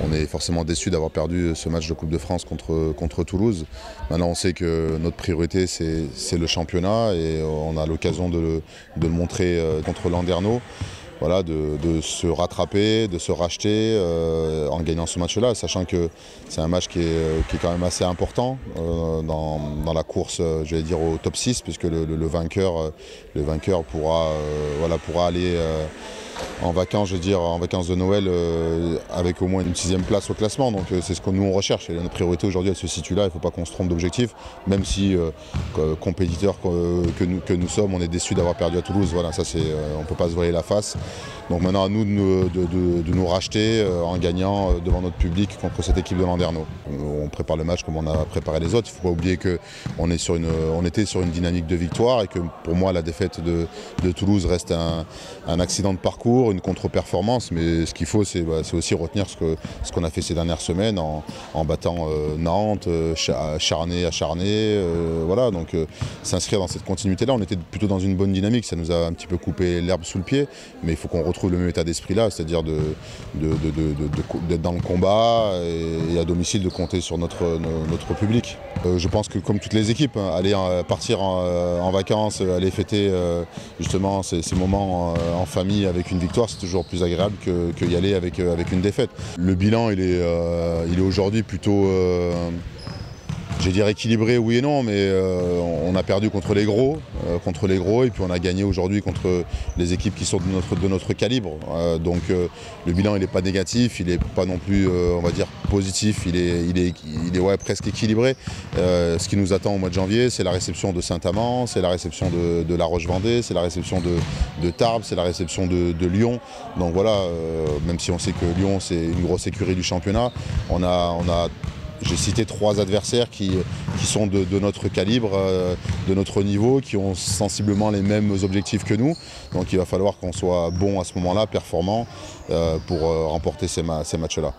On est forcément déçu d'avoir perdu ce match de Coupe de France contre Toulouse. Maintenant, on sait que notre priorité, c'est le championnat et on a l'occasion de le montrer contre Landerneau. Voilà, de se rattraper, de se racheter en gagnant ce match-là, sachant que c'est un match qui est quand même assez important dans la course, je vais dire, au top 6, puisque le vainqueur pourra aller en vacances, je veux dire, en vacances de Noël avec au moins une 6e place au classement. Donc c'est ce que nous on recherche. Et notre priorité aujourd'hui, elle se situe là. Il ne faut pas qu'on se trompe d'objectif, même si compétiteurs que nous sommes, on est déçus d'avoir perdu à Toulouse. Voilà, ça on ne peut pas se voiler la face. Donc maintenant à nous de nous racheter en gagnant devant notre public contre cette équipe de Landerneau. On prépare le match comme on a préparé les autres. Il ne faut pas oublier qu'on était sur une dynamique de victoire et que pour moi la défaite de Toulouse reste un accident de parcours, une contre-performance. Mais ce qu'il faut, c'est aussi retenir ce qu'on a fait ces dernières semaines en battant Nantes, acharné. Voilà, donc s'inscrire dans cette continuité-là. On était plutôt dans une bonne dynamique. Ça nous a un petit peu coupé l'herbe sous le pied. Mais il faut qu'on retrouve le même état d'esprit là, c'est-à-dire d'être dans le combat et à domicile de compter sur notre public. Je pense que comme toutes les équipes, aller partir en vacances, aller fêter justement ces moments en famille avec une victoire, c'est toujours plus agréable que y aller avec une défaite. Le bilan il est aujourd'hui plutôt je vais dire équilibré, oui et non, mais on a perdu contre les gros et puis on a gagné aujourd'hui contre les équipes qui sont de notre calibre. Donc le bilan il n'est pas négatif, il n'est pas non plus on va dire positif, il est presque équilibré. Ce qui nous attend au mois de janvier, c'est la réception de Saint-Amand, c'est la réception de La Roche-Vendée, c'est la réception de Tarbes, c'est la réception de Lyon. Donc voilà, même si on sait que Lyon c'est une grosse écurie du championnat, j'ai cité 3 adversaires qui sont de notre calibre, de notre niveau, qui ont sensiblement les mêmes objectifs que nous. Donc il va falloir qu'on soit bon à ce moment-là, performant, pour remporter ces matchs-là.